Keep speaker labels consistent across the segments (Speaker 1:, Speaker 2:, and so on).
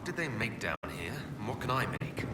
Speaker 1: What did they make down here, and what can I make?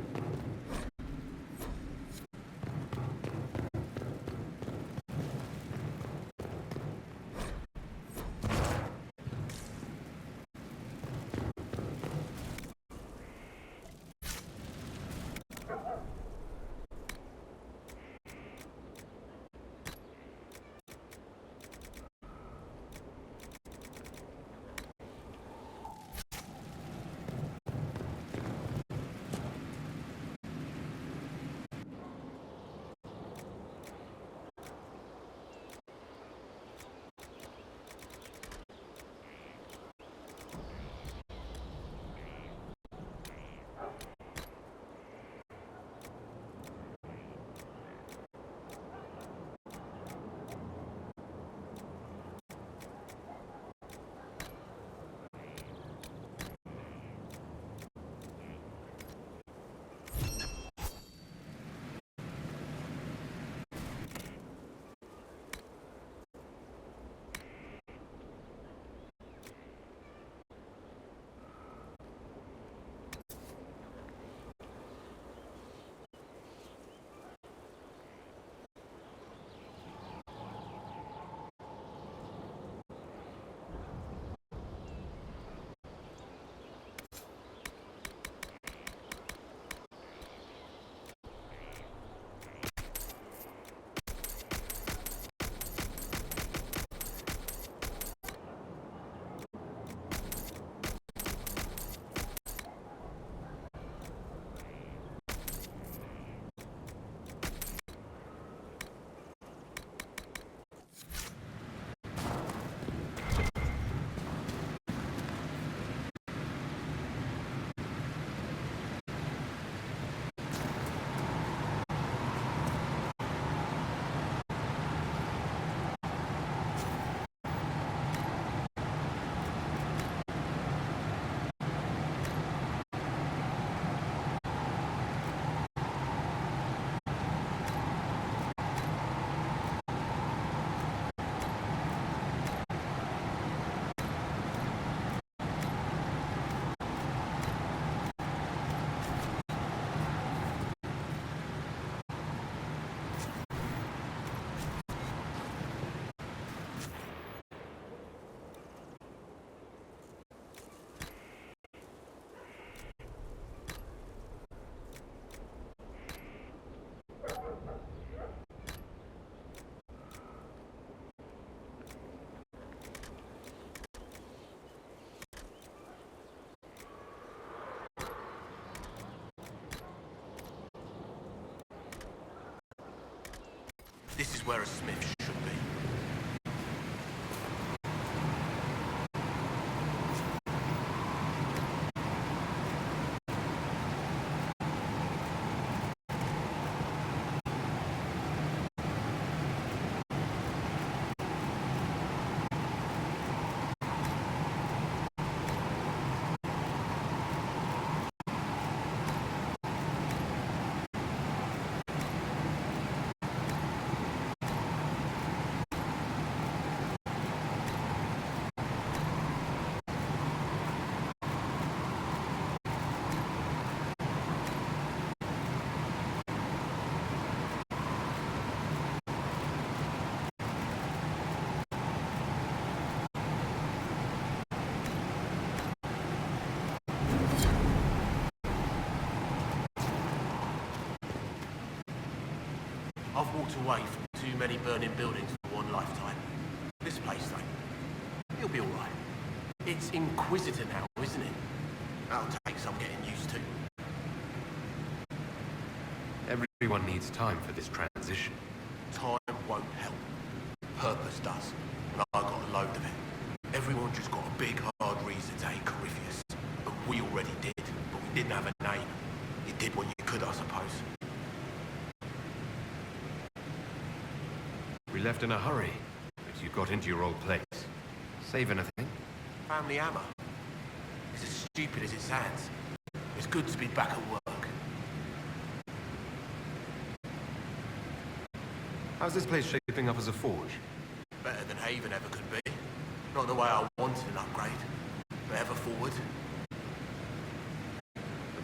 Speaker 2: This is where a smith should be. I've walked away from too many burning buildings for one lifetime. This place, though, it'll be alright. It's Inquisitor now, isn't it? That'll take some getting used to.
Speaker 1: Everyone needs time for this transition.
Speaker 2: Time won't help. Purpose does. And I got a load of it. Everyone just got a big, hard reason to hate Corypheus. But we already did. But we didn't have a name. You did what you could, I suppose.
Speaker 1: We left in a hurry, but you got into your old place. Save anything?
Speaker 2: Family hammer. It's as stupid as it sounds. It's good to be back at work.
Speaker 1: How's this place shaping up as a forge?
Speaker 2: Better than Haven ever could be. Not the way I wanted an upgrade, but ever forward.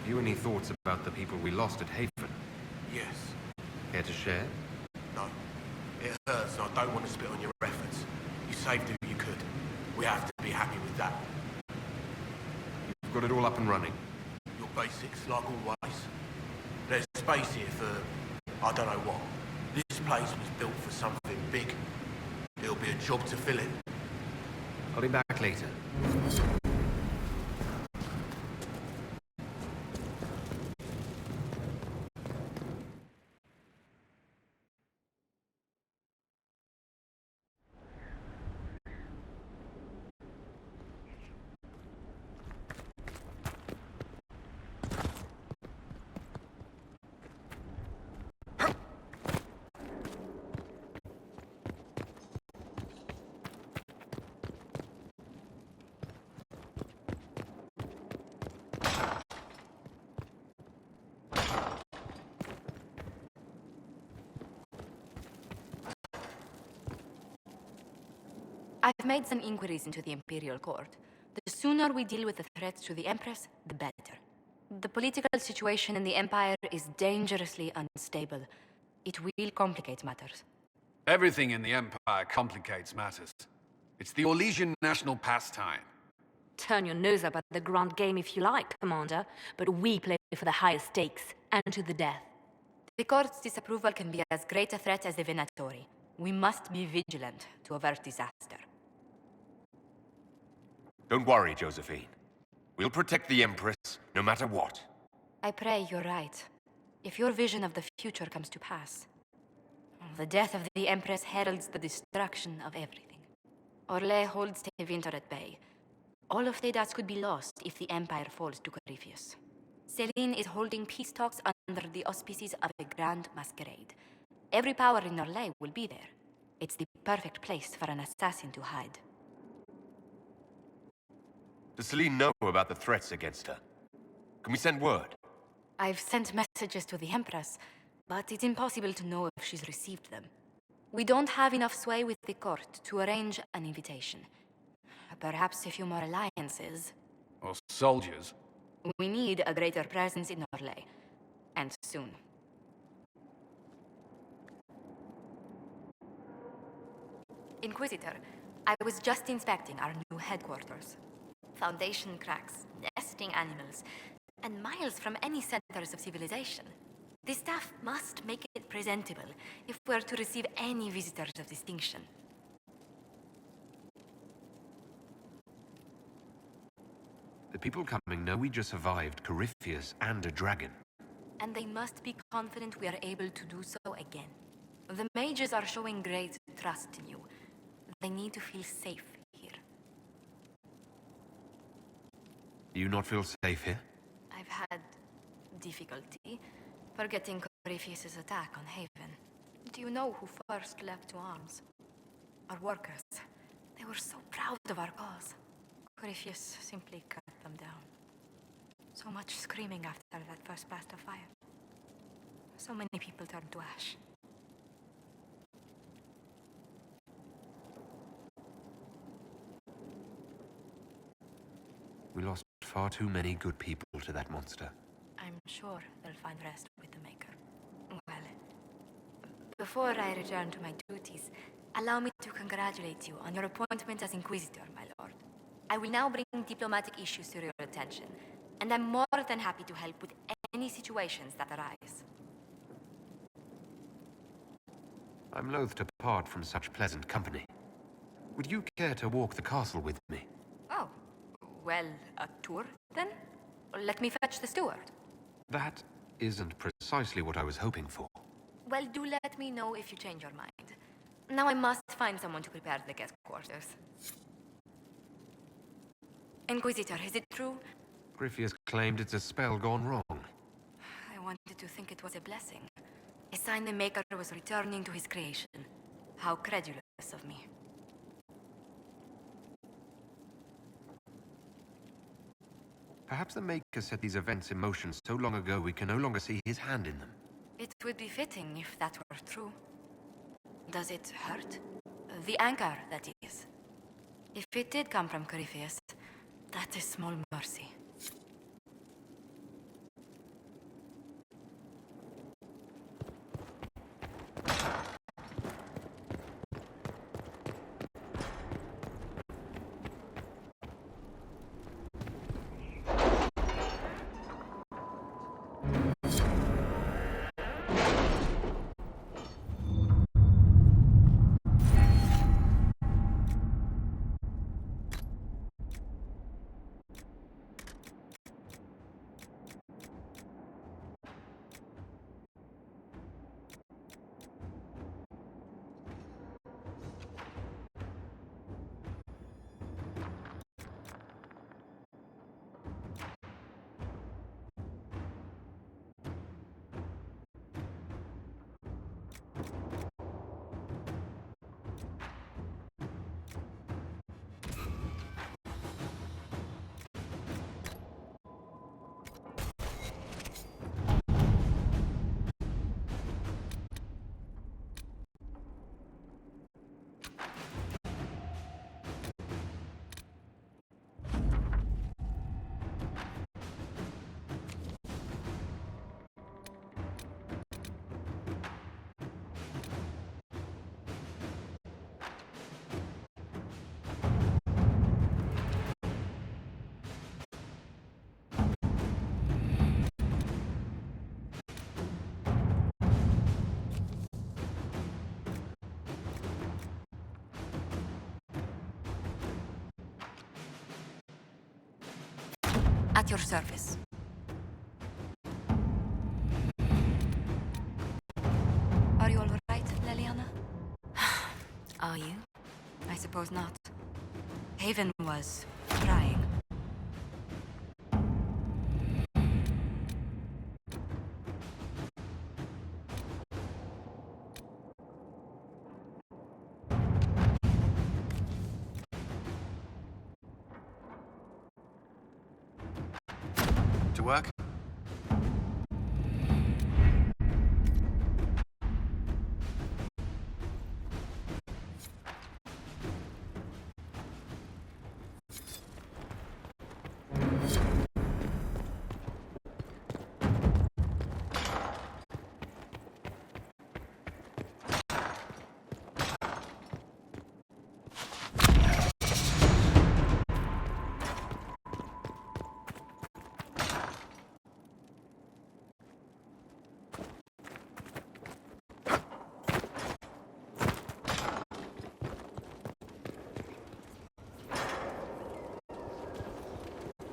Speaker 1: You any thoughts about the people we lost at Haven?
Speaker 2: Yes.
Speaker 1: Care to share?
Speaker 2: No. It hurts and I don't want to spit on your efforts. You saved who you could. We have to be happy with that.
Speaker 1: You've got it all up and running.
Speaker 2: Your basics, like always. There's space here for... I don't know what. This place was built for something big. It'll be a job to fill in.
Speaker 1: I'll be back later.
Speaker 3: I've made some inquiries into the Imperial Court. The sooner we deal with the threats to the Empress, the better. The political situation in the Empire is dangerously unstable. It will complicate matters.
Speaker 4: Everything in the Empire complicates matters. It's the Orlesian national pastime.
Speaker 5: Turn your nose up at the grand game if you like, Commander, but we play for the highest stakes, and to the death.
Speaker 3: The Court's disapproval can be as great a threat as the Venatori. We must be vigilant to avert disaster.
Speaker 1: Don't worry, Josephine. We'll protect the Empress, no matter what.
Speaker 3: I pray you're right. If your vision of the future comes to pass, the death of the Empress heralds the destruction of everything. Orlais holds Tevinter at bay. All of Thedas could be lost if the Empire falls to Corypheus. Selene is holding peace talks under the auspices of a grand masquerade. Every power in Orlais will be there. It's the perfect place for an assassin to hide.
Speaker 1: Does Selene know about the threats against her? Can we send word?
Speaker 3: I've sent messages to the Empress, but it's impossible to know if she's received them. We don't have enough sway with the court to arrange an invitation. Perhaps a few more alliances.
Speaker 4: Or soldiers.
Speaker 3: We need a greater presence in Orlais. And soon. Inquisitor, I was just inspecting our new headquarters. Foundation cracks, nesting animals, and miles from any centers of civilization. The staff must make it presentable if we're to receive any visitors of distinction.
Speaker 1: The people coming know we just survived Corypheus and a dragon.
Speaker 3: And they must be confident we are able to do so again. The mages are showing great trust in you. They need to feel safe here.
Speaker 1: Do you not feel safe here?
Speaker 3: I've had difficulty forgetting Corypheus' attack on Haven. Do you know who first leapt to arms? Our workers. They were so proud of our cause. Corypheus simply cut them down. So much screaming after that first blast of fire. So many people turned to ash.
Speaker 1: We lost far too many good people to that monster.
Speaker 3: I'm sure they'll find rest with the Maker. Well, before I return to my duties, allow me to congratulate you on your appointment as Inquisitor, my lord. I will now bring diplomatic issues to your attention, and I'm more than happy to help with any situations that arise.
Speaker 1: I'm loath to part from such pleasant company. Would you care to walk the castle with me?
Speaker 3: Oh, well, a tour, then? Let me fetch the steward.
Speaker 1: That isn't precisely what I was hoping for.
Speaker 3: Well, do let me know if you change your mind. Now I must find someone to prepare the guest quarters. Inquisitor, is it true?
Speaker 1: Corypheus claimed it's a spell gone wrong.
Speaker 3: I wanted to think it was a blessing. A sign the Maker was returning to his creation. How credulous of me.
Speaker 1: Perhaps the Maker set these events in motion so long ago we can no longer see his hand in them.
Speaker 3: It would be fitting if that were true. Does it hurt? The anchor, that is. If it did come from Corypheus, that is small mercy. At your service. Are you all right, Leliana?
Speaker 5: Are you?
Speaker 3: I suppose not. Haven was trying.
Speaker 4: To work?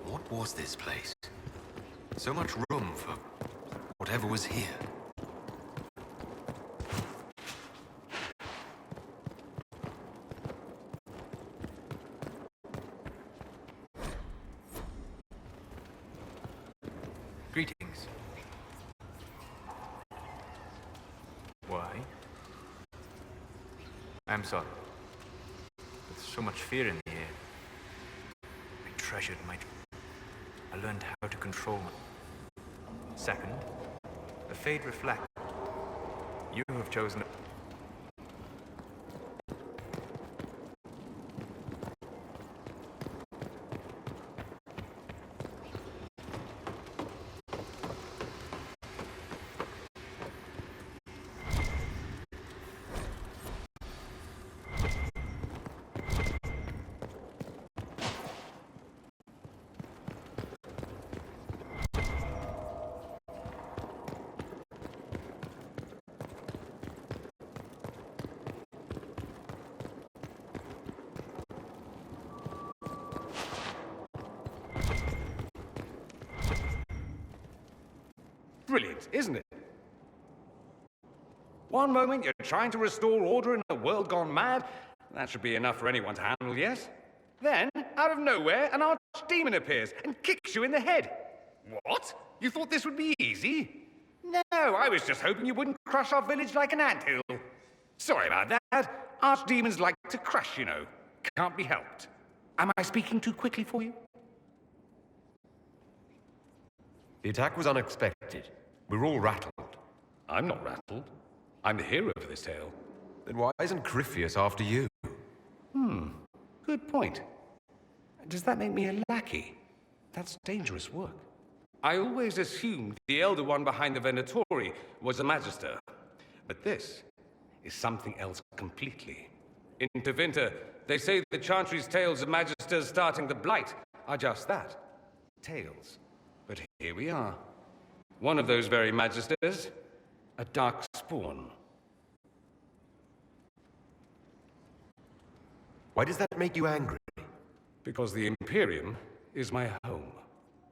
Speaker 1: What was this place? So much room for whatever was here. Greetings.
Speaker 6: Why? I'm sorry. With so much fear in the air. I treasured my... I learned how to control it. Second, the fate reflects. You have chosen...
Speaker 7: Brilliant, isn't it? One moment you're trying to restore order in a world gone mad. That should be enough for anyone to handle, yes? Then, out of nowhere, an archdemon appears and kicks you in the head. What? You thought this would be easy? No, I was just hoping you wouldn't crush our village like an anthill. Sorry about that. Archdemons like to crush, you know. Can't be helped. Am I speaking too quickly for you?
Speaker 1: The attack was unexpected. We're all rattled.
Speaker 7: I'm not rattled. I'm the hero of this tale.
Speaker 1: Then why isn't Corypheus after you?
Speaker 7: Good point. Does that make me a lackey? That's dangerous work. I always assumed the Elder One behind the Venatori was a Magister. But this is something else completely. In Tevinter, they say the Chantry's tales of Magisters starting the Blight are just that. Tales. But here we are. One of those very Magisters, a dark spawn.
Speaker 1: Why does that make you angry?
Speaker 7: Because the Imperium is my home.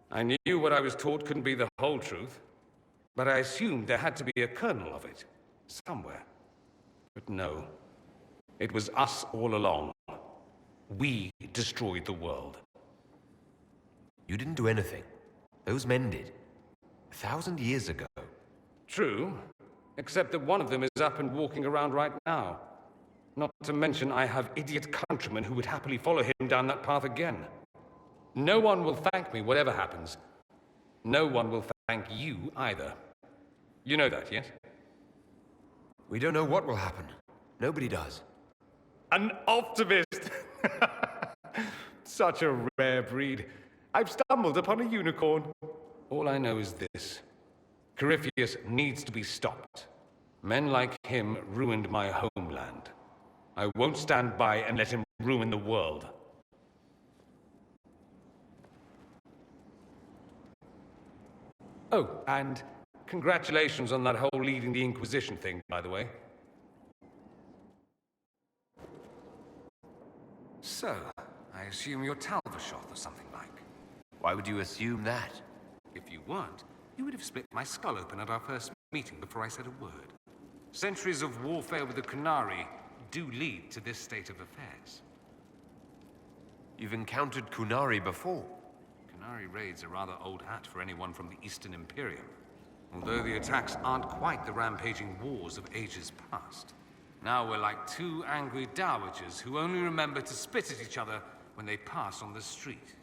Speaker 7: I knew what I was taught couldn't be the whole truth, but I assumed there had to be a kernel of it, somewhere. But no, it was us all along. We destroyed the world.
Speaker 1: You didn't do anything. Those men did. 1,000 years ago.
Speaker 7: True, except that one of them is up and walking around right now. Not to mention I have idiot countrymen who would happily follow him down that path again. No one will thank me whatever happens. No one will thank you either. You know that, yes?
Speaker 1: We don't know what will happen. Nobody does.
Speaker 7: An optimist! Such a rare breed. I've stumbled upon a unicorn. All I know is this. Corypheus needs to be stopped. Men like him ruined my homeland. I won't stand by and let him ruin the world. Oh, and congratulations on that whole leading the Inquisition thing, by the way. So, I assume you're Talvashoth or something like.
Speaker 1: Why would you assume that?
Speaker 7: If you weren't, you would have split my skull open at our first meeting before I said a word. Centuries of warfare with the Qunari do lead to this state of affairs.
Speaker 1: You've encountered Qunari before.
Speaker 7: Qunari raids are rather old hat for anyone from the Eastern Imperium. Although the attacks aren't quite the rampaging wars of ages past. Now we're like two angry dowagers who only remember to spit at each other when they pass on the street.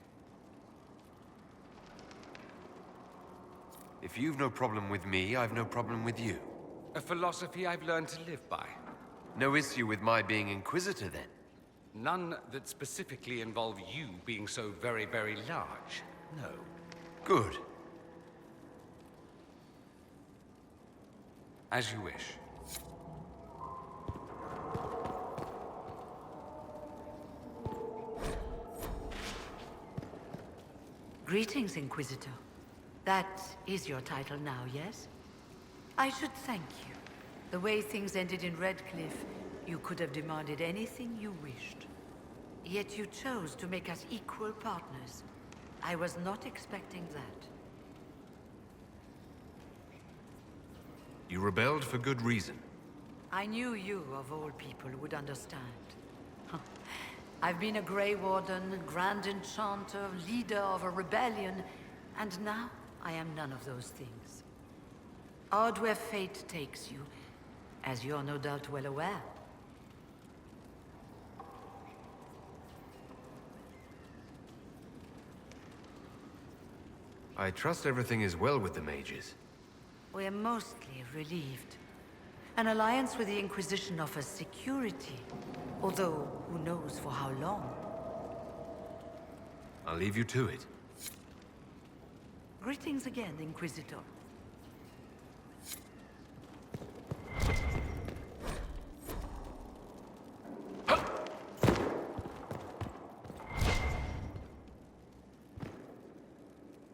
Speaker 1: If you've no problem with me, I've no problem with you.
Speaker 7: A philosophy I've learned to live by.
Speaker 1: No issue with my being Inquisitor, then?
Speaker 7: None that specifically involve you being so very, very large. No.
Speaker 1: Good.
Speaker 7: As you wish.
Speaker 8: Greetings, Inquisitor. That is your title now, yes? I should thank you. The way things ended in Redcliffe, you could have demanded anything you wished. Yet you chose to make us equal partners. I was not expecting that.
Speaker 1: You rebelled for good reason.
Speaker 8: I knew you, of all people, would understand. I've been a Grey Warden, Grand Enchanter, leader of a rebellion, and now I am none of those things. Odd where fate takes you, as you're no doubt well aware.
Speaker 1: I trust everything is well with the mages.
Speaker 8: We're mostly relieved. An alliance with the Inquisition offers security, although who knows for how long.
Speaker 1: I'll leave you to it.
Speaker 8: Greetings again, Inquisitor.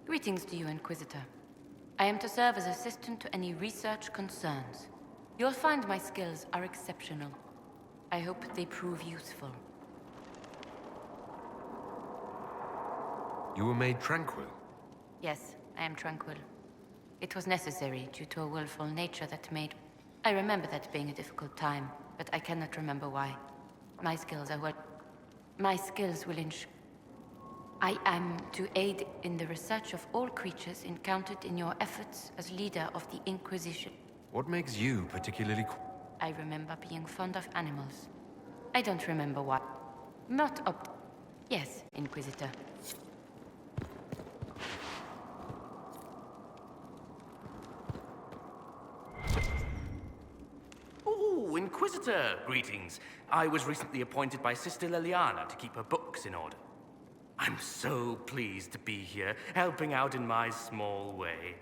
Speaker 3: Greetings to you, Inquisitor. I am to serve as assistant to any research concerns. You'll find my skills are exceptional. I hope they prove useful.
Speaker 1: You were made tranquil.
Speaker 3: Yes, I am tranquil. It was necessary due to a willful nature that made... I remember that being a difficult time, but I cannot remember why. My skills are what... My skills will ensure... I am to aid in the research of all creatures encountered in your efforts as leader of the Inquisition.
Speaker 1: What makes you particularly...
Speaker 3: I remember being fond of animals. I don't remember why. Not up... Yes, Inquisitor.
Speaker 9: Ooh, Inquisitor! Greetings. I was recently appointed by Sister Liliana to keep her books in order. I'm so pleased to be here, helping out in my small way.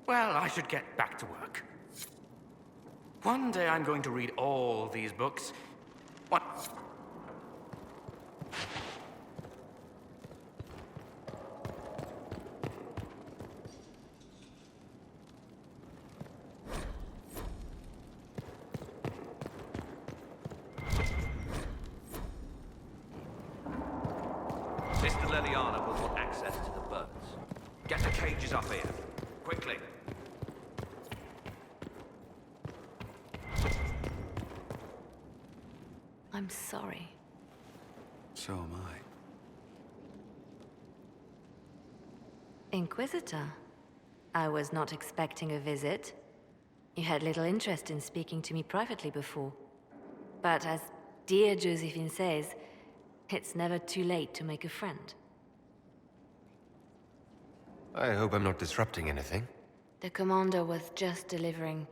Speaker 9: Well, I should get back to work. One day I'm going to read all these books. What?
Speaker 6: Sister Liliana will want access to the birds. Get the cages up here. Quickly.
Speaker 5: I'm sorry.
Speaker 4: So am I.
Speaker 5: Inquisitor, I was not expecting a visit. You had little interest in speaking to me privately before. But as dear Josephine says, it's never too late to make a friend.
Speaker 1: I hope I'm not disrupting anything.
Speaker 5: The commander was just delivering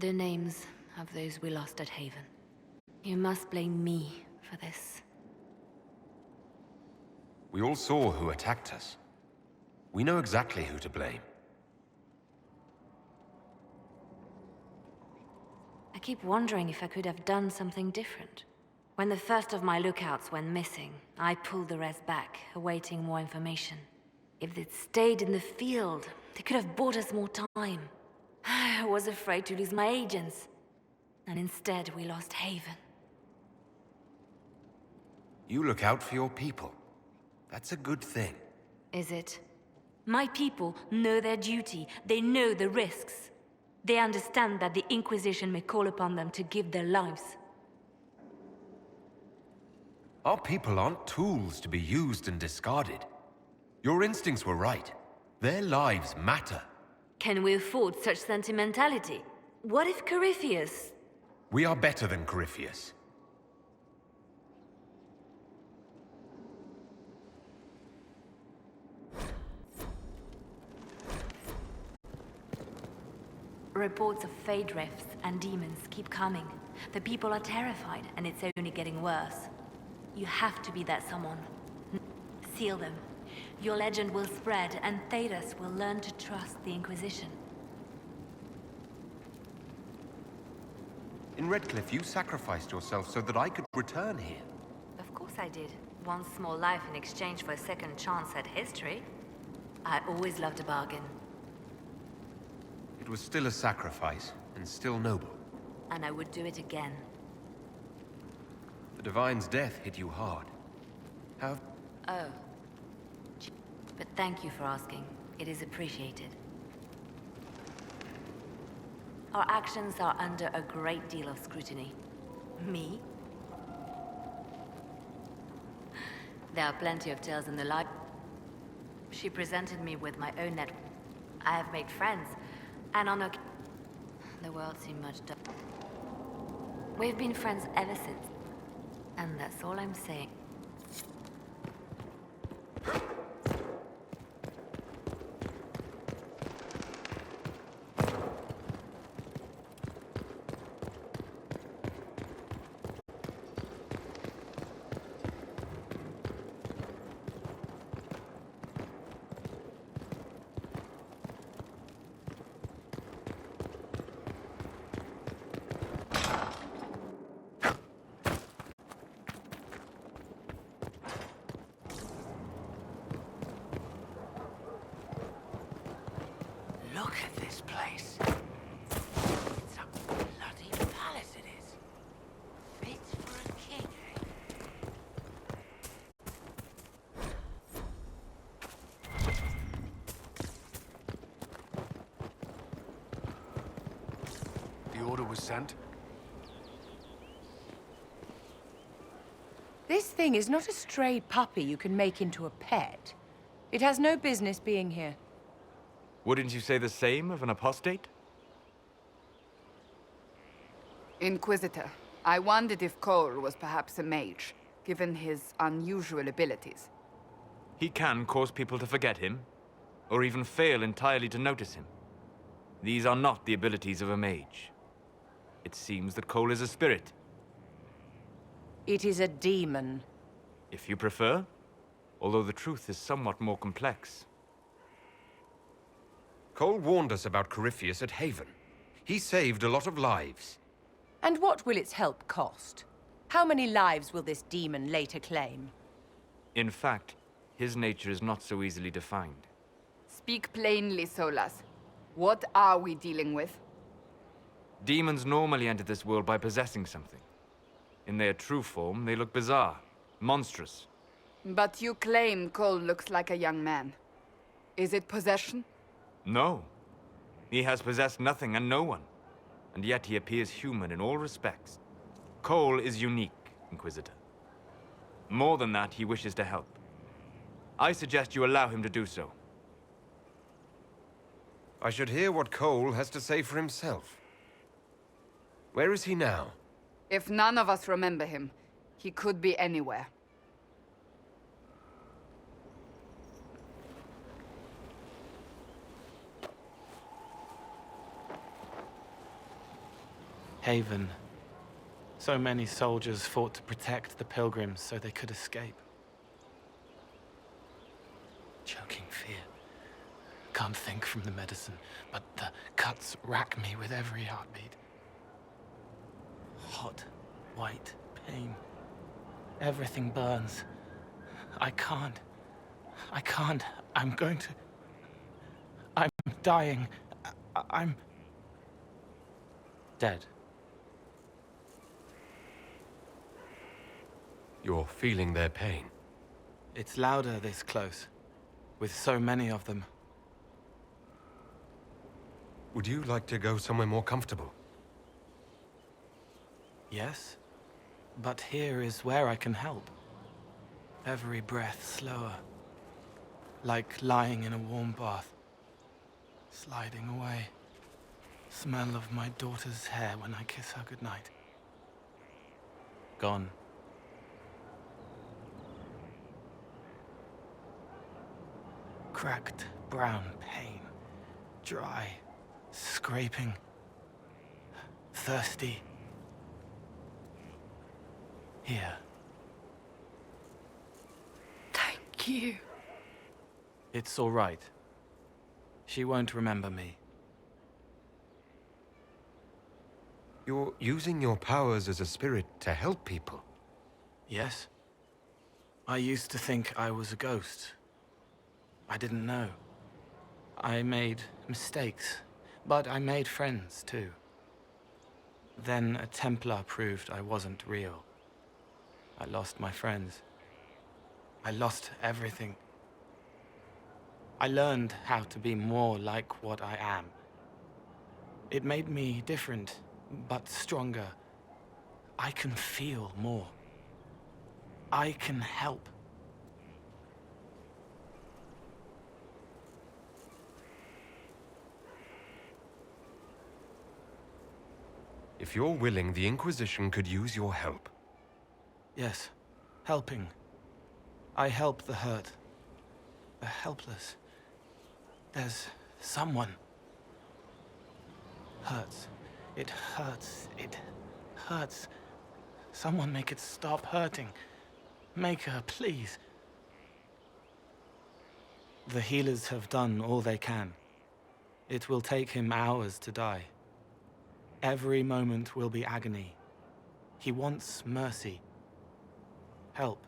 Speaker 5: the names of those we lost at Haven. You must blame me for this.
Speaker 1: We all saw who attacked us. We know exactly who to blame.
Speaker 5: I keep wondering if I could have done something different. When the first of my lookouts went missing, I pulled the rest back, awaiting more information. If they'd stayed in the field, they could have bought us more time. I was afraid to lose my agents. And instead, we lost Haven.
Speaker 1: You look out for your people. That's a good thing.
Speaker 5: Is it? My people know their duty. They know the risks. They understand that the Inquisition may call upon them to give their lives.
Speaker 1: Our people aren't tools to be used and discarded. Your instincts were right. Their lives matter.
Speaker 5: Can we afford such sentimentality? What if Corypheus...
Speaker 1: We are better than Corypheus.
Speaker 5: Reports of fade rifts and demons keep coming. The people are terrified, and it's only getting worse. You have to be that someone. Seal them. Your legend will spread, and Thedas will learn to trust the Inquisition.
Speaker 1: In Redcliffe, you sacrificed yourself so that I could return here.
Speaker 5: Of course I did. One small life in exchange for a second chance at history. I always loved a bargain.
Speaker 1: It was still a sacrifice, and still noble.
Speaker 5: And I would do it again.
Speaker 1: The Divine's death hit you hard. How...
Speaker 5: Oh. But thank you for asking. It is appreciated. Our actions are under a great deal of scrutiny. Me? There are plenty of tales in the light. She presented me with my own network. I have made friends, and on the world seemed much darker. We've been friends ever since, and that's all I'm saying.
Speaker 2: Look at this place. It's a bloody palace, it is. Fit for a king,
Speaker 4: The order was sent?
Speaker 10: This thing is not a stray puppy you can make into a pet. It has no business being here.
Speaker 6: Wouldn't you say the same of an apostate?
Speaker 11: Inquisitor, I wondered if Cole was perhaps a mage, given his unusual abilities.
Speaker 6: He can cause people to forget him, or even fail entirely to notice him. These are not the abilities of a mage. It seems that Cole is a spirit.
Speaker 10: It is a demon.
Speaker 6: If you prefer, although the truth is somewhat more complex.
Speaker 1: Cole warned us about Corypheus at Haven. He saved a lot of lives.
Speaker 10: And what will its help cost? How many lives will this demon later claim?
Speaker 6: In fact, his nature is not so easily defined.
Speaker 11: Speak plainly, Solas. What are we dealing with?
Speaker 6: Demons normally enter this world by possessing something. In their true form, they look bizarre, monstrous.
Speaker 11: But you claim Cole looks like a young man. Is it possession?
Speaker 6: No. He has possessed nothing and no one. And yet he appears human in all respects. Cole is unique, Inquisitor. More than that, he wishes to help. I suggest you allow him to do so.
Speaker 1: I should hear what Cole has to say for himself. Where is he now?
Speaker 11: If none of us remember him, he could be anywhere.
Speaker 12: Haven. So many soldiers fought to protect the pilgrims so they could escape. Choking fear. Can't think from the medicine, but the cuts rack me with every heartbeat. Hot, white pain. Everything burns. I can't. I'm going to... I'm dying. I'm... dead.
Speaker 1: You're feeling their pain.
Speaker 12: It's louder this close. with so many of them.
Speaker 1: Would you like to go somewhere more comfortable?
Speaker 12: Yes, but here is where I can help. Every breath slower, like lying in a warm bath, sliding away. Smell of my daughter's hair when I kiss her goodnight. Gone. Cracked brown pain, dry, scraping, thirsty. Here.
Speaker 3: Thank you.
Speaker 12: It's all right. She won't remember me.
Speaker 1: You're using your powers as a spirit to help people.
Speaker 12: Yes? I used to think I was a ghost. I didn't know. I made mistakes, but I made friends too. Then a Templar proved I wasn't real. I lost my friends. I lost everything. I learned how to be more like what I am. It made me different, but stronger. I can feel more. I can help.
Speaker 1: If you're willing, the Inquisition could use your help.
Speaker 12: Yes, helping. I help the hurt, the helpless. There's someone. Hurts. It hurts. It hurts. Someone make it stop hurting. Make her, please. The healers have done all they can. It will take him hours to die. Every moment will be agony. He wants mercy. Help.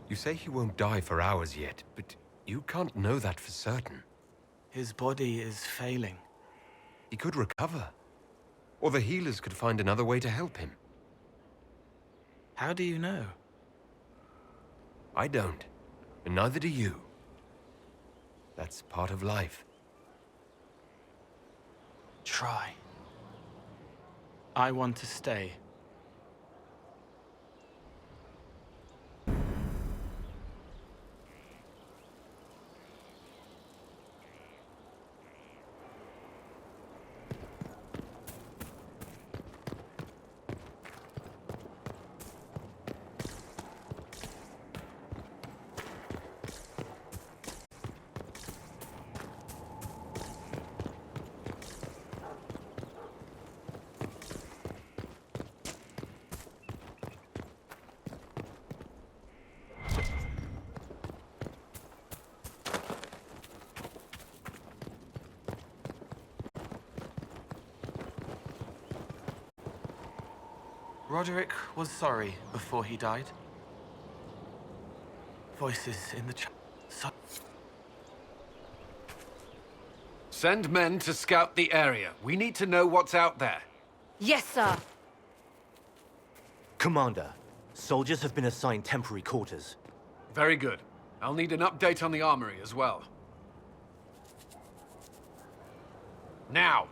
Speaker 1: You say he won't die for hours yet, but you can't know that for certain.
Speaker 12: His body is failing.
Speaker 1: He could recover. Or the healers could find another way to help him.
Speaker 12: How do you know?
Speaker 1: I don't, and neither do you. That's part of life.
Speaker 12: Try. I want to stay. Roderick was sorry before he died. Voices in the
Speaker 4: Send men to scout the area. We need to know what's out there.
Speaker 3: Yes, sir.
Speaker 13: Commander, soldiers have been assigned temporary quarters.
Speaker 4: Very good. I'll need an update on the armory as well. Now!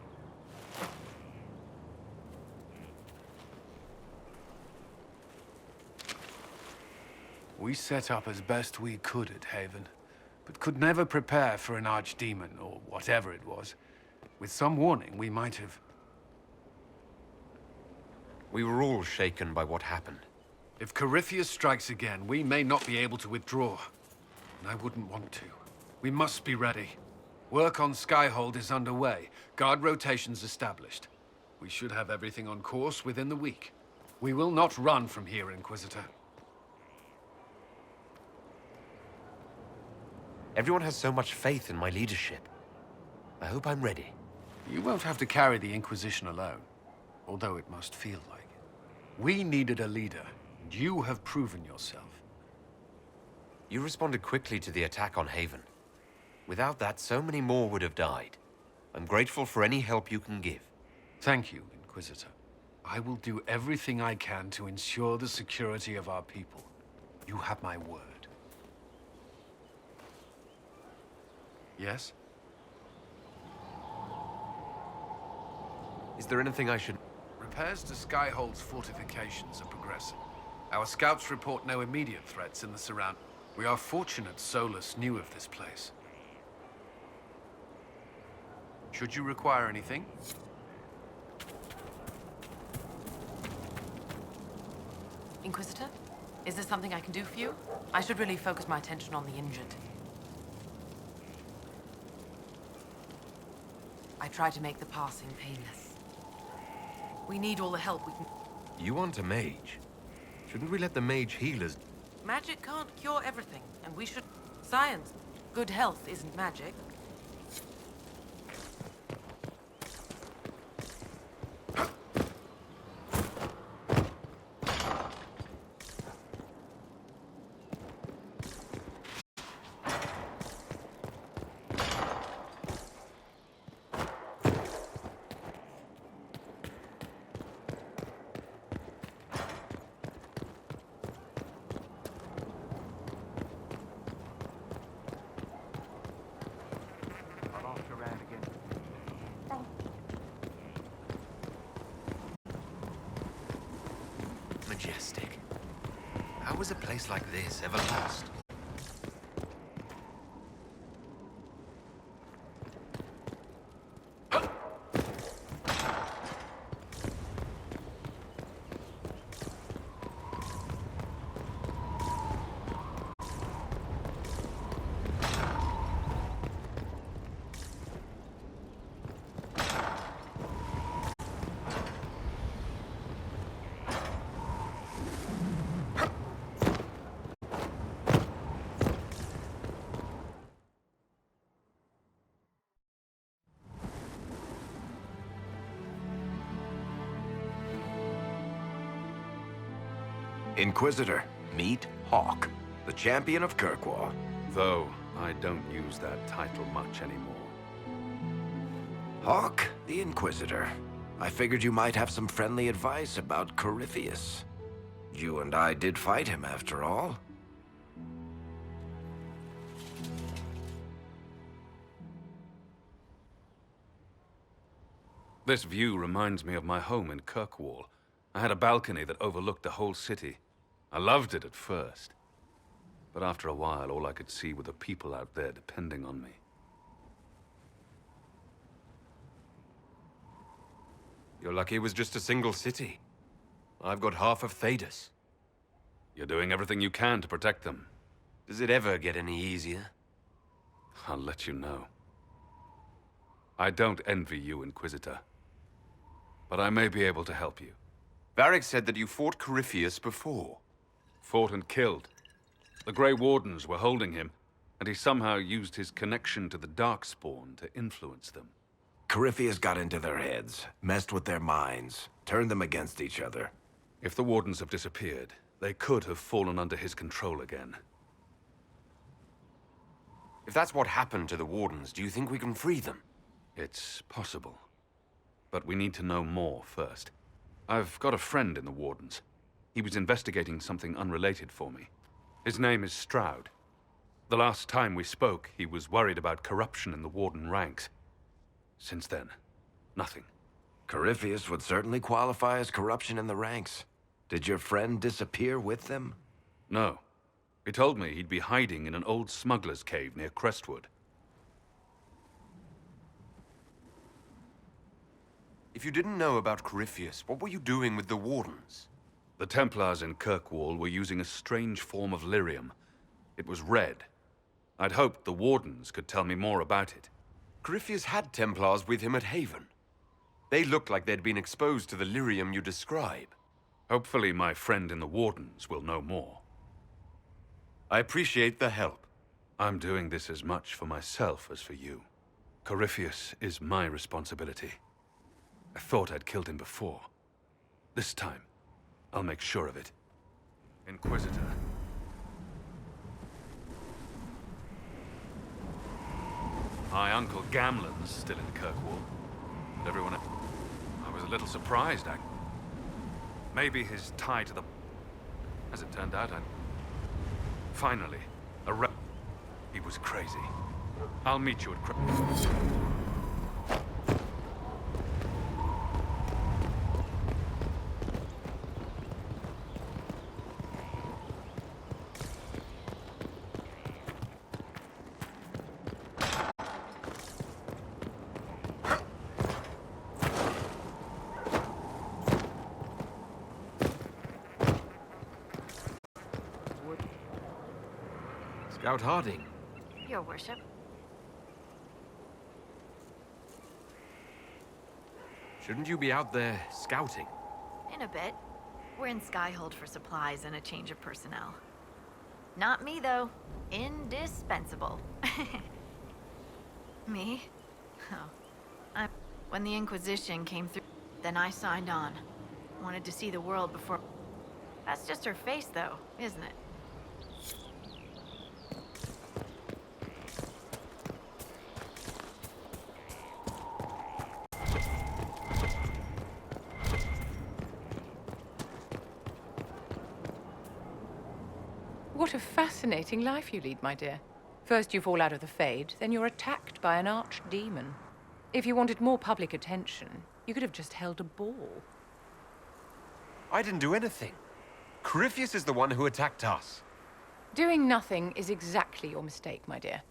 Speaker 4: We set up as best we could at Haven, but could never prepare for an archdemon, or whatever it was. With some warning, we might have...
Speaker 1: We were all shaken by what happened.
Speaker 4: If Corypheus strikes again, we may not be able to withdraw. And I wouldn't want to. We must be ready. Work on Skyhold is underway. Guard rotations established. We should have everything on course within the week. We will not run from here, Inquisitor.
Speaker 1: Everyone has so much faith in my leadership. I hope I'm ready.
Speaker 4: You won't have to carry the Inquisition alone, although it must feel like it. We needed a leader, and you have proven yourself.
Speaker 1: You responded quickly to the attack on Haven. Without that, so many more would have died. I'm grateful for any help you can give.
Speaker 4: Thank you, Inquisitor. I will do everything I can to ensure the security of our people. You have my word. Yes?
Speaker 1: Is there anything I should...
Speaker 4: Repairs to Skyhold's fortifications are progressing. Our scouts report no immediate threats in the surround. We are fortunate Solus knew of this place. Should you require anything?
Speaker 14: Inquisitor? Is there something I can do for you? I should really focus my attention on the injured. I try to make the passing painless. We need all the help we can...
Speaker 1: You want a mage? Shouldn't we let the mage healers...
Speaker 14: Magic can't cure everything, and we should... Science. Good health isn't magic.
Speaker 1: Majestic. How was a place like this ever lost?
Speaker 15: Inquisitor, meet Hawk, the champion of Kirkwall.
Speaker 7: Though I don't use that title much anymore.
Speaker 15: Hawk, the Inquisitor. I figured you might have some friendly advice about Corypheus. You and I did fight him, after all.
Speaker 7: This view reminds me of my home in Kirkwall. I had a balcony that overlooked the whole city. I loved it at first. But after a while, all I could see were the people out there depending on me.
Speaker 1: You're lucky it was just a single city. I've got half of Thedas.
Speaker 7: You're doing everything you can to protect them.
Speaker 1: Does it ever get any easier?
Speaker 7: I'll let you know. I don't envy you, Inquisitor. But I may be able to help you.
Speaker 1: Varric said that you fought Corypheus before.
Speaker 7: Fought and killed. The Grey Wardens were holding him, and he somehow used his connection to the Darkspawn to influence them.
Speaker 15: Corypheus got into their heads, messed with their minds, turned them against each other.
Speaker 7: If the Wardens have disappeared, they could have fallen under his control again.
Speaker 1: If that's what happened to the Wardens, do you think we can free them?
Speaker 7: It's possible. But we need to know more first. I've got a friend in the Wardens. He was investigating something unrelated for me. His name is Stroud. The last time we spoke, he was worried about corruption in the Warden ranks. Since then, nothing.
Speaker 15: Corypheus would certainly qualify as corruption in the ranks. Did your friend disappear with them?
Speaker 7: No. He told me he'd be hiding in an old smuggler's cave near Crestwood.
Speaker 1: If you didn't know about Corypheus, what were you doing with the Wardens?
Speaker 7: The Templars in Kirkwall were using a strange form of lyrium. It was red. I'd hoped the Wardens could tell me more about it.
Speaker 1: Corypheus had Templars with him at Haven. They looked like they'd been exposed to the lyrium you describe.
Speaker 7: Hopefully my friend in the Wardens will know more.
Speaker 1: I appreciate the help.
Speaker 7: I'm doing this as much for myself as for you. Corypheus is my responsibility. I thought I'd killed him before. This time, I'll make sure of it. Inquisitor. My Uncle Gamlen's still in Kirkwall. But everyone... I was a little surprised, Maybe his tie to the... As it turned out,
Speaker 4: Finally, he was crazy. I'll meet you at
Speaker 1: Scout Harding.
Speaker 5: Your worship.
Speaker 1: Shouldn't you be out there scouting?
Speaker 5: In a bit. We're in Skyhold for supplies and a change of personnel. Not me, though. Indispensable. Me? Oh. When the Inquisition came through, then I signed on. Wanted to see the world before... That's just her face, though, isn't it?
Speaker 10: What a fascinating life you lead, my dear. First you fall out of the Fade, then you're attacked by an archdemon. If you wanted more public attention, you could have just held a ball.
Speaker 1: I didn't do anything. Corypheus is the one who attacked us.
Speaker 10: Doing nothing is exactly your mistake, my dear.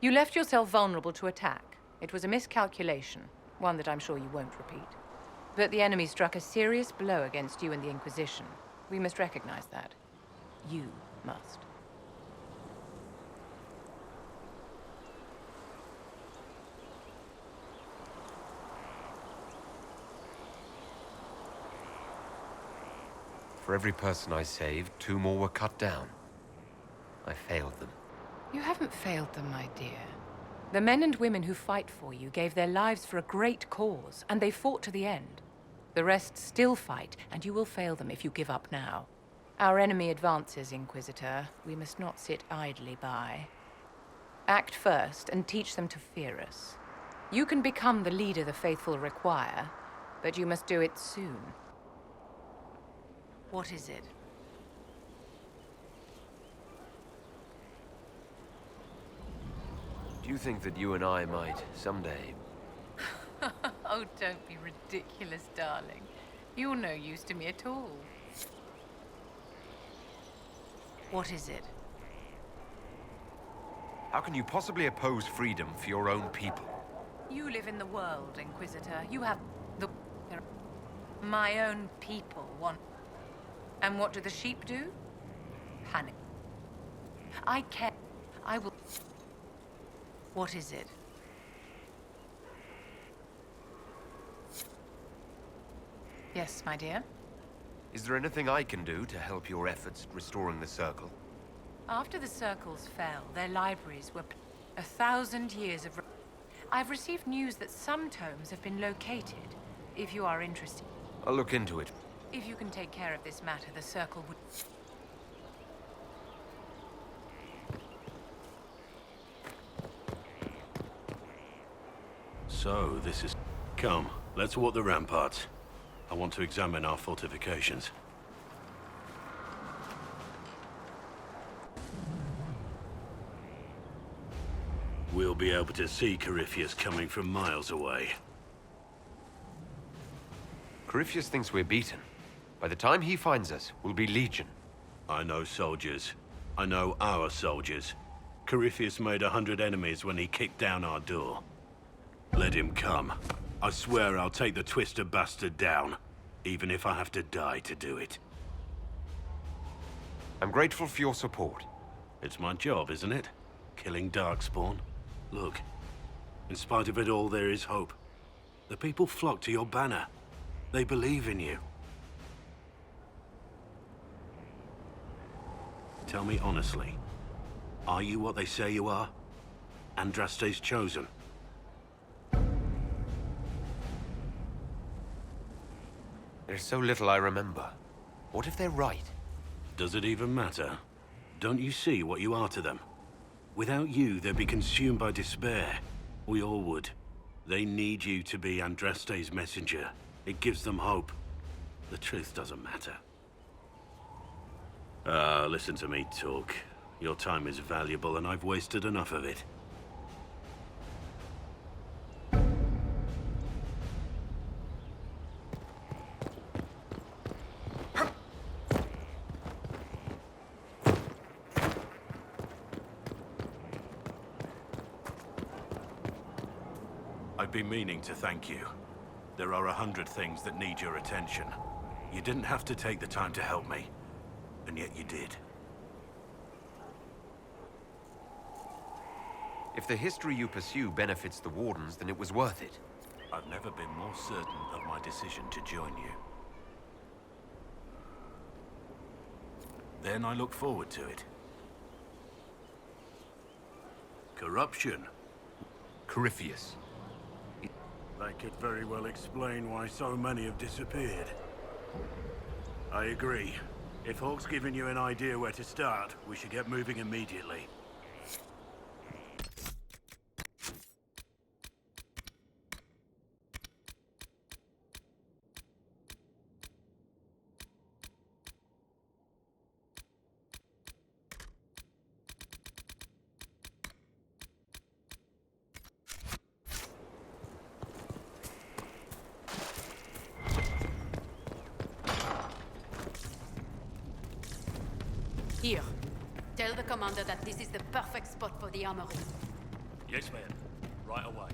Speaker 10: You left yourself vulnerable to attack. It was a miscalculation, one that I'm sure you won't repeat. But the enemy struck a serious blow against you and the Inquisition. We must recognize that. You must.
Speaker 1: For every person I saved, 2 more were cut down. I failed them.
Speaker 10: You haven't failed them, my dear. The men and women who fight for you gave their lives for a great cause, and they fought to the end. The rest still fight, and you will fail them if you give up now. Our enemy advances, Inquisitor. We must not sit idly by. Act first, and teach them to fear us. You can become the leader the faithful require, but you must do it soon.
Speaker 5: What is it?
Speaker 1: Do you think that you and I might, someday...
Speaker 10: Oh, don't be ridiculous, darling. You're no use to me at all.
Speaker 5: What is it?
Speaker 1: How can you possibly oppose freedom for your own people?
Speaker 10: You live in the world, Inquisitor. You have the... My own people want... And what do the sheep do? Panic. I care. I will...
Speaker 5: What is it?
Speaker 10: Yes, my dear?
Speaker 1: Is there anything I can do to help your efforts at restoring the Circle?
Speaker 10: After the Circles fell, their libraries were 1,000 years of... I've received news that some tomes have been located, if you are interested.
Speaker 1: I'll look into it.
Speaker 10: If you can take care of this matter, the Circle would...
Speaker 16: So, this is... Come, let's walk the ramparts. I want to examine our fortifications. We'll be able to see Corypheus coming from miles away.
Speaker 1: Corypheus thinks we're beaten. By the time he finds us, we'll be Legion.
Speaker 16: I know soldiers. I know our soldiers. Corypheus made 100 enemies when he kicked down our door. Let him come. I swear I'll take the twister bastard down, even if I have to die to do it.
Speaker 1: I'm grateful for your support.
Speaker 16: It's my job, isn't it? Killing Darkspawn. Look, in spite of it all, there is hope. The people flock to your banner. They believe in you. Tell me honestly, are you what they say you are? Andraste's chosen?
Speaker 1: There's so little I remember. What if they're right?
Speaker 16: Does it even matter? Don't you see what you are to them? Without you, they'd be consumed by despair. We all would. They need you to be Andraste's messenger. It gives them hope. The truth doesn't matter. Listen to me talk. Your time is valuable, and I've wasted enough of it. I've been meaning to thank you. There are 100 things that need your attention. You didn't have to take the time to help me, and yet you did.
Speaker 1: If the history you pursue benefits the Wardens, then it was worth it.
Speaker 16: I've never been more certain of my decision to join you. Then I look forward to it. Corruption.
Speaker 1: Corypheus.
Speaker 16: That could very well explain why so many have disappeared. I agree. If Hawk's given you an idea where to start, we should get moving immediately.
Speaker 17: Here. Tell the commander that this is the perfect spot for the armory.
Speaker 16: Yes, ma'am. Right away.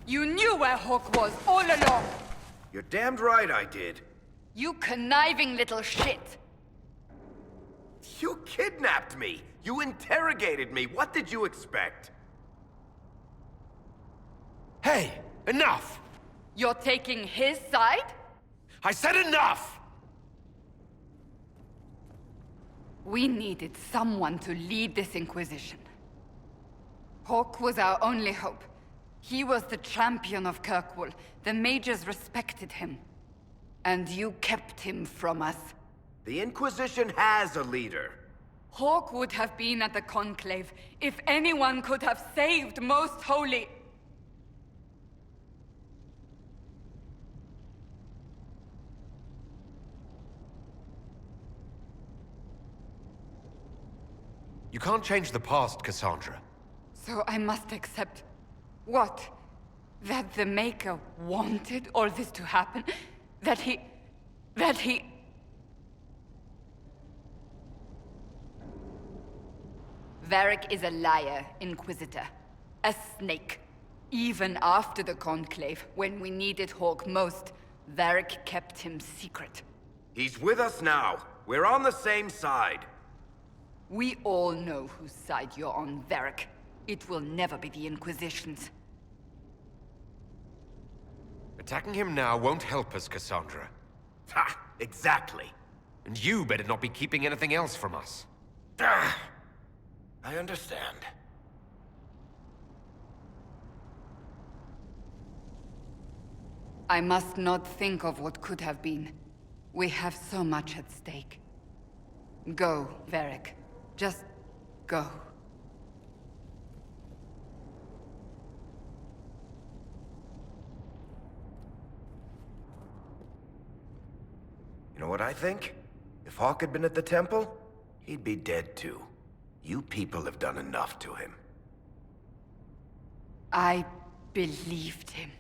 Speaker 11: You knew where Hawk was all along!
Speaker 15: You're damned right I did.
Speaker 11: You conniving little shit!
Speaker 15: You kidnapped me! You interrogated me! What did you expect?
Speaker 1: Hey! Enough!
Speaker 11: You're taking his side?
Speaker 1: I said enough!
Speaker 11: We needed someone to lead this Inquisition. Hawk was our only hope. He was the champion of Kirkwall. The mages respected him. And you kept him from us.
Speaker 15: The Inquisition has a leader.
Speaker 11: Hawk would have been at the Conclave if anyone could have saved Most Holy.
Speaker 1: You can't change the past, Cassandra.
Speaker 11: So I must accept... what? That the Maker wanted all this to happen? That he... Varric is a liar, Inquisitor. A snake. Even after the Conclave, when we needed Hawk most, Varric kept him secret.
Speaker 15: He's with us now. We're on the same side.
Speaker 11: We all know whose side you're on, Varric. It will never be the Inquisition's.
Speaker 1: Attacking him now won't help us, Cassandra.
Speaker 15: Ha! Exactly.
Speaker 1: And you better not be keeping anything else from us.
Speaker 15: I understand.
Speaker 11: I must not think of what could have been. We have so much at stake. Go, Varric. Just go.
Speaker 15: You know what I think? If Hawk had been at the temple, he'd be dead too. You people have done enough to him.
Speaker 11: I believed him.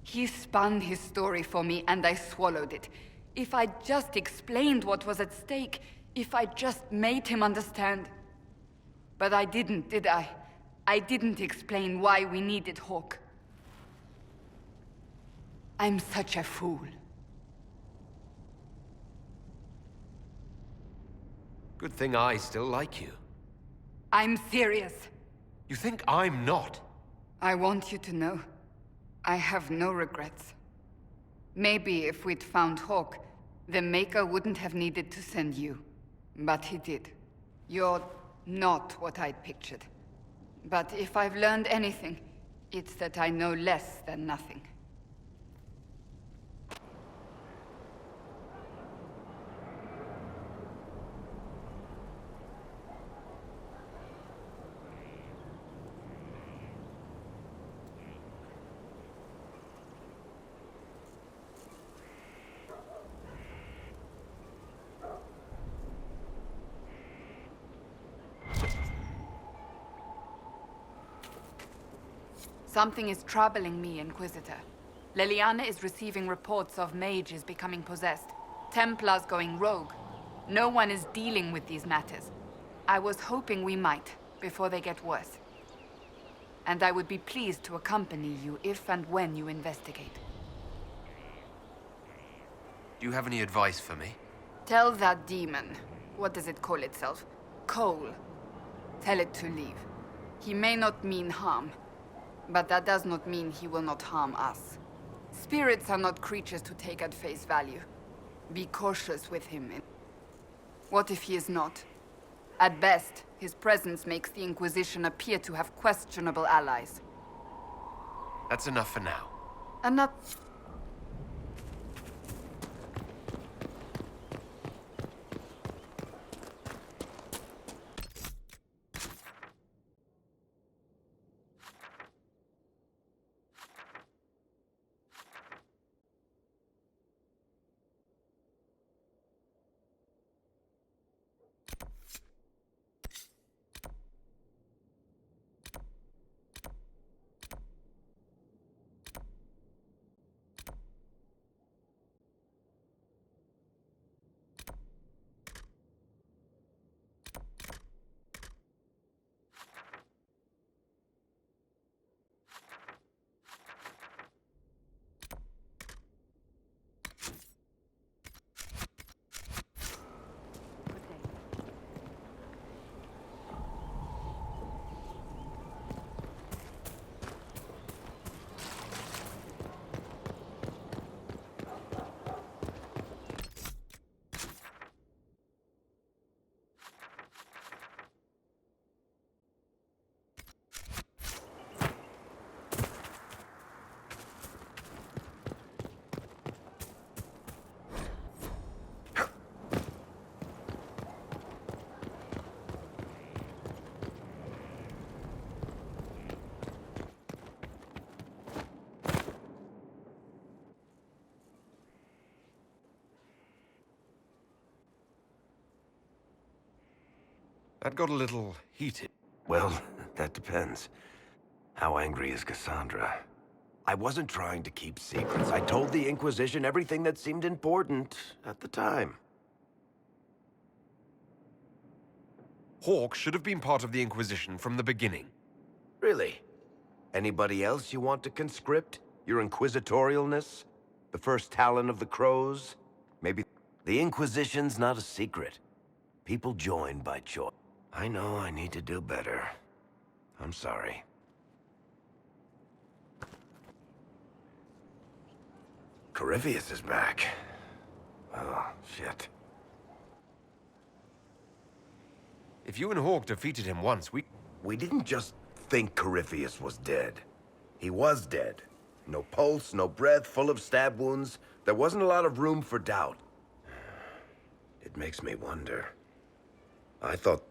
Speaker 11: He spun his story for me and I swallowed it. If I just explained what was at stake, if I just made him understand. But I didn't, did I? I didn't explain why we needed Hawke. I'm such a fool.
Speaker 1: Good thing I still like you.
Speaker 11: I'm serious.
Speaker 1: You think I'm not?
Speaker 11: I want you to know, I have no regrets. Maybe if we'd found Hawke, the Maker wouldn't have needed to send you. But he did. You're not what I'd pictured. But if I've learned anything, it's that I know less than nothing. Something is troubling me, Inquisitor. Leliana is receiving reports of mages becoming possessed, Templars going rogue. No one is dealing with these matters. I was hoping we might, before they get worse. And I would be pleased to accompany you if and when you investigate.
Speaker 1: Do you have any advice for me?
Speaker 11: Tell that demon, what does it call itself? Cole. Tell it to leave. He may not mean harm, but that does not mean he will not harm us. Spirits are not creatures to take at face value. Be cautious with him. What if he is not? At best, his presence makes the Inquisition appear to have questionable allies.
Speaker 1: That's enough for now.
Speaker 11: Enough.
Speaker 1: That got a little heated.
Speaker 15: Well, that depends. How angry is Cassandra? I wasn't trying to keep secrets. I told the Inquisition everything that seemed important at the time.
Speaker 1: Hawke should have been part of the Inquisition from the beginning.
Speaker 15: Really? Anybody else you want to conscript? Your inquisitorialness? The first Talon of the Crows? Maybe... The Inquisition's not a secret. People join by choice. I know I need to do better. I'm sorry. Corypheus is back. Oh, shit.
Speaker 1: If you and Hawke defeated him once,
Speaker 15: We didn't just think Corypheus was dead. He was dead. No pulse, no breath, full of stab wounds. There wasn't a lot of room for doubt. It makes me wonder. I thought...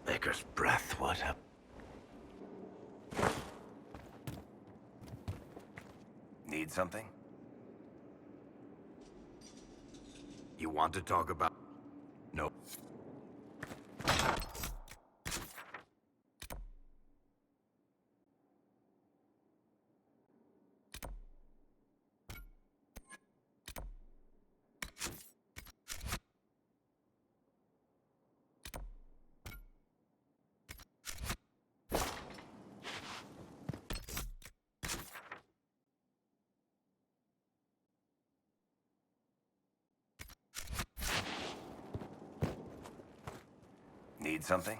Speaker 15: Maker's breath, what happened? Need something? You want to talk about... No. Need something?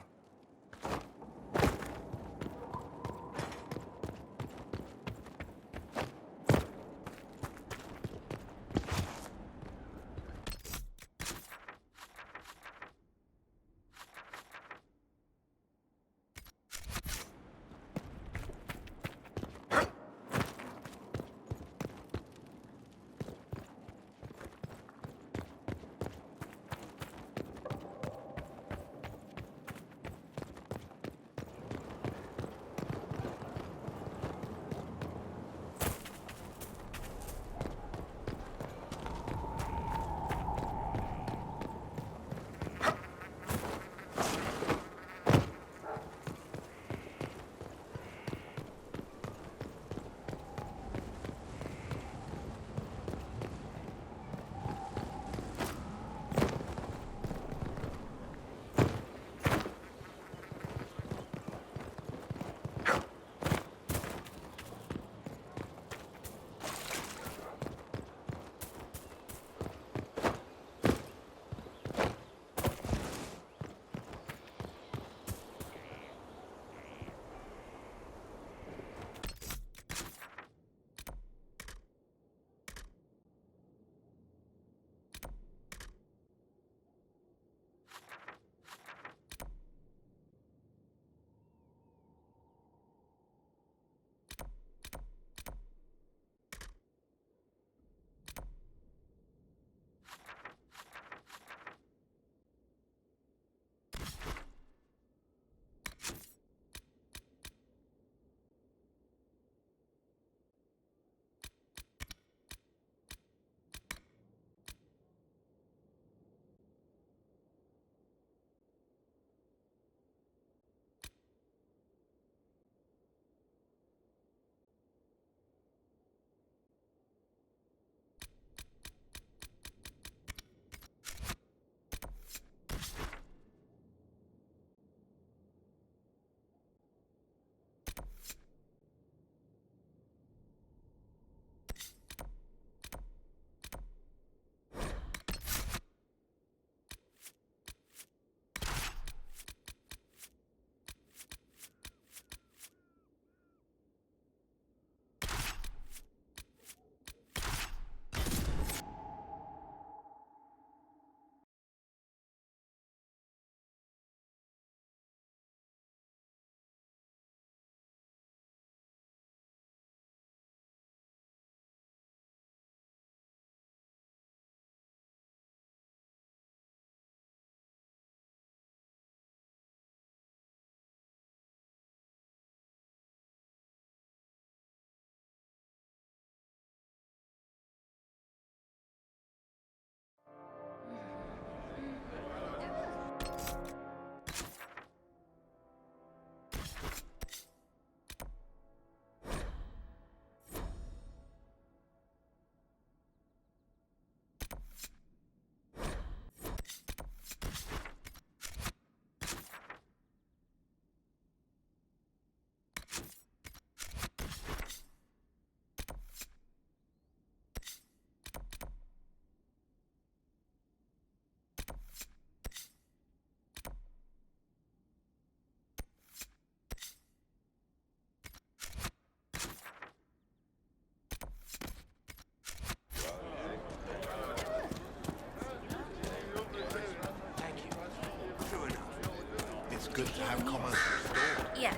Speaker 2: Good to have commerce restored.
Speaker 3: Yes.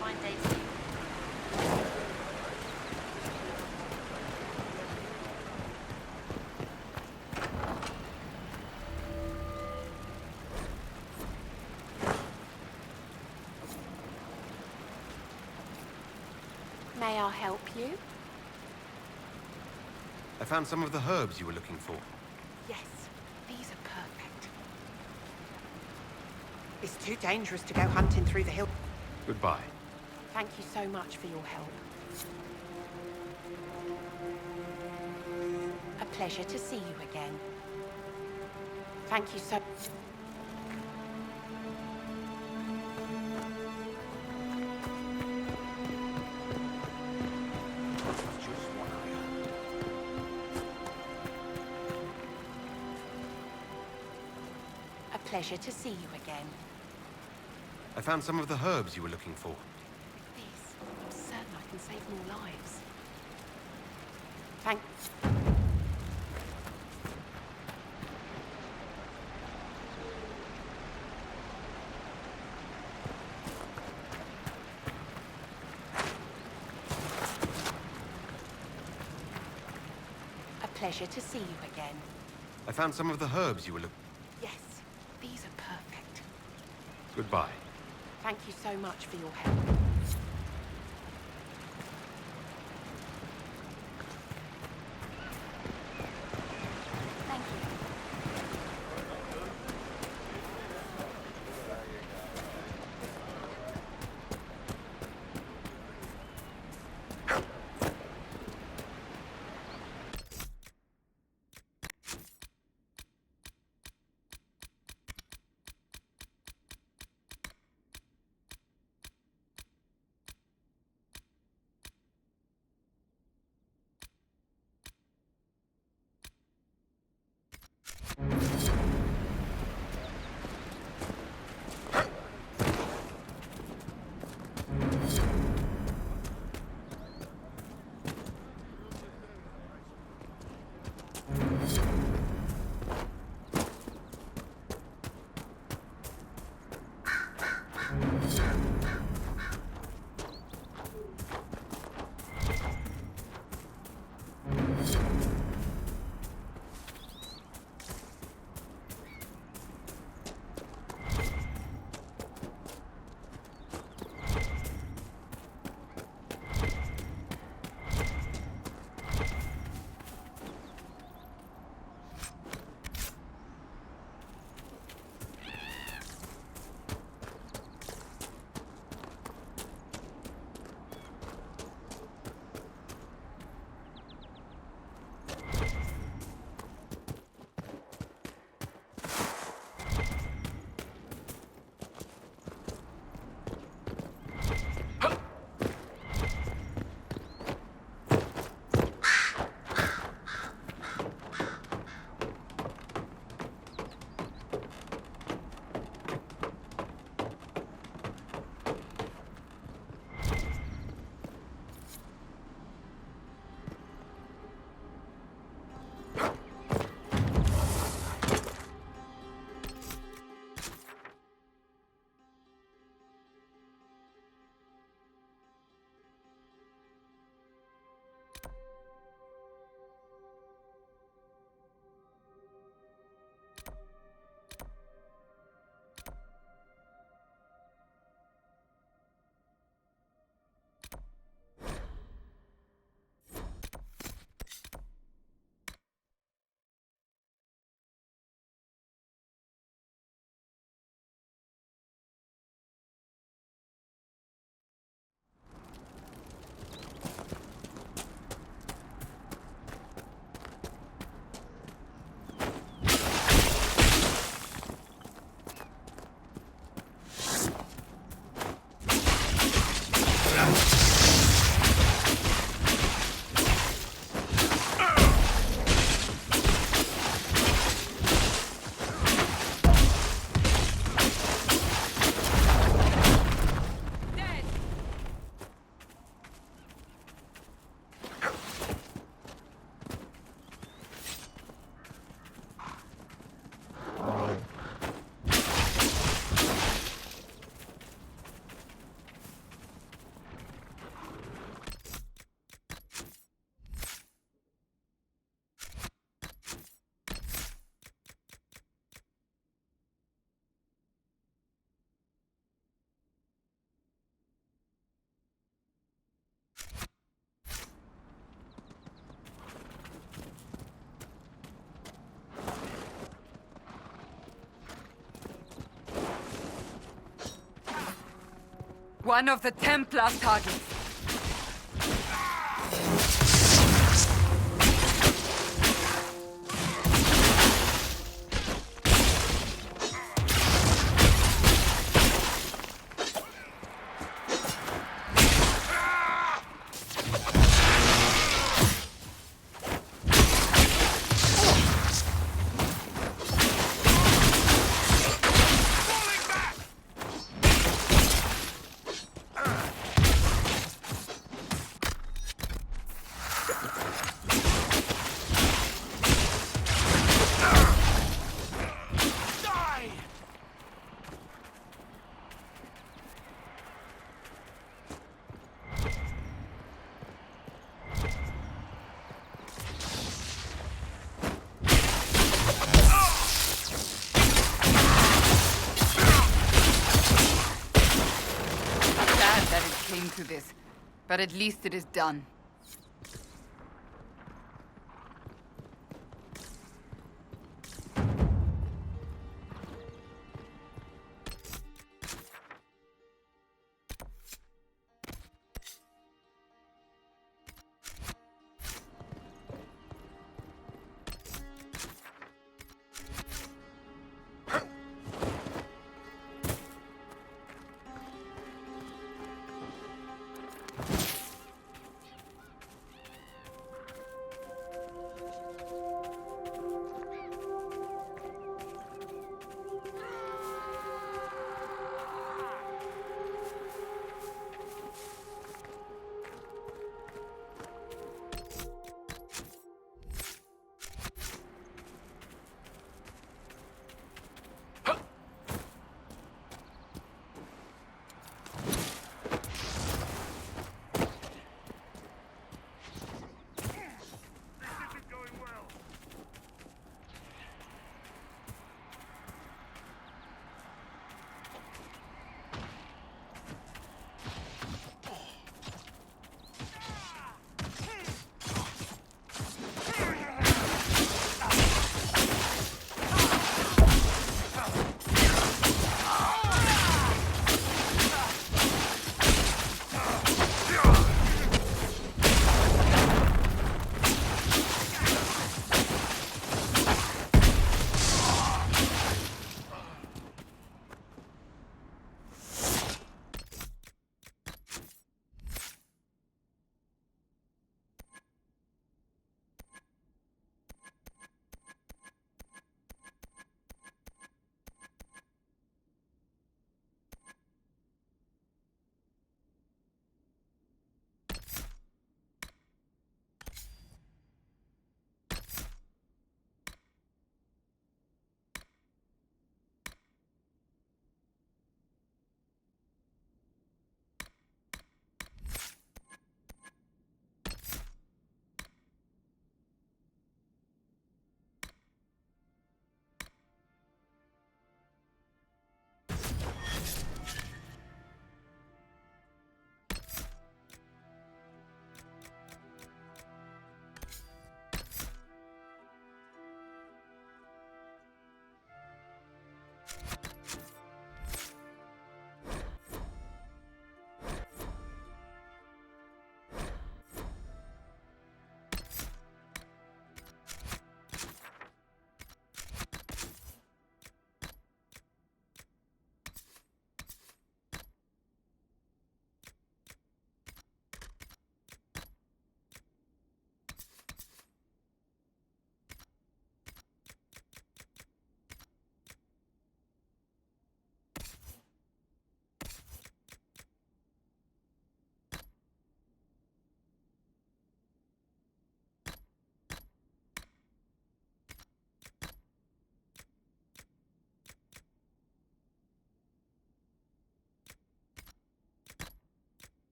Speaker 3: Fine day to you.
Speaker 10: May I help you?
Speaker 1: I found some of the herbs you were looking for.
Speaker 18: Yes, these are perfect. It's too dangerous to go hunting through the hill.
Speaker 1: Goodbye.
Speaker 18: Thank you so much for your help. A pleasure to see you again. Thank you so... A pleasure to see you again.
Speaker 1: I found some of the herbs you were looking for.
Speaker 18: This, I'm certain I can save more lives. Thank... A pleasure to see you again.
Speaker 1: I found some of the herbs you were looking...
Speaker 18: Yes, these are perfect.
Speaker 1: Goodbye.
Speaker 18: Thank you so much for your help. Thank you.
Speaker 11: One of the Templar targets. came to this, but at least it is done.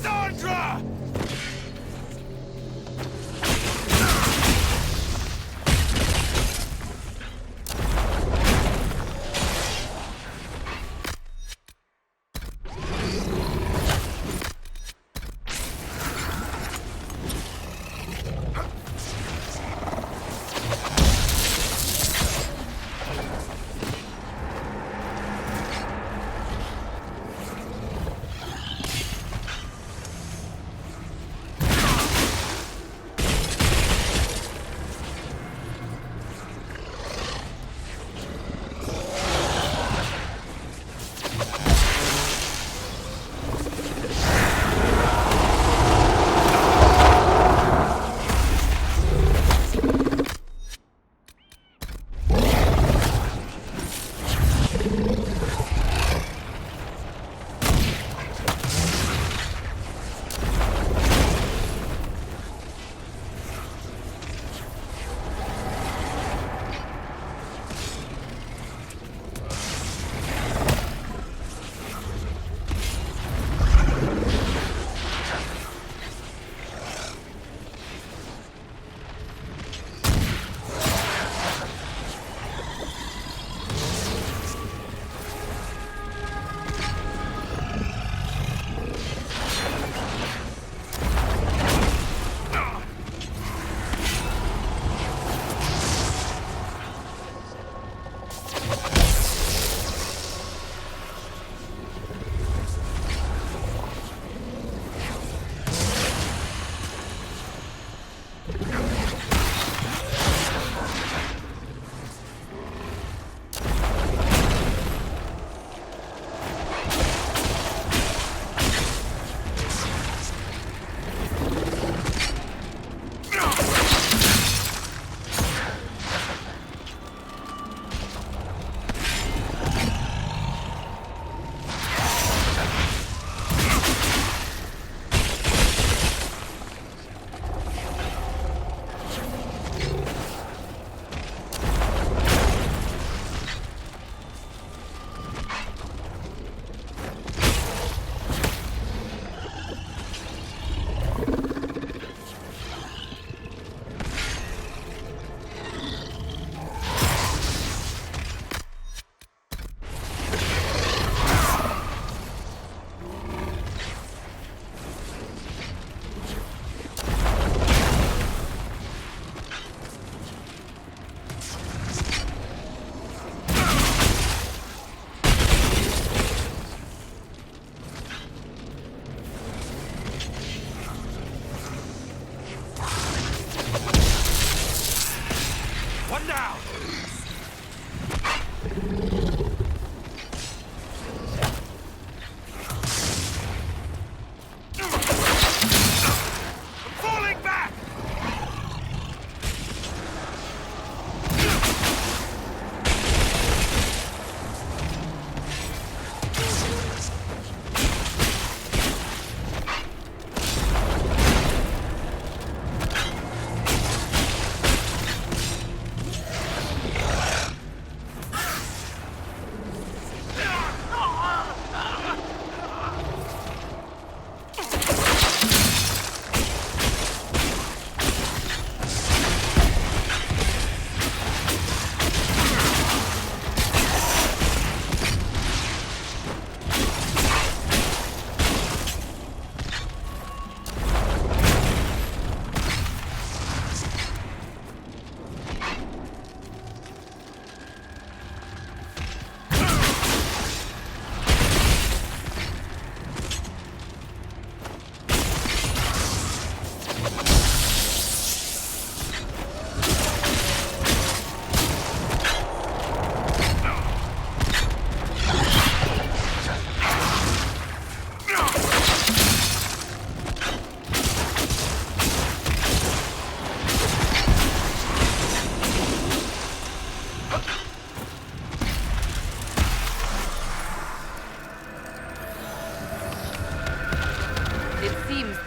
Speaker 2: Cassandra!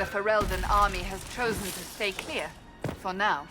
Speaker 11: The Ferelden army has chosen to stay clear, for now.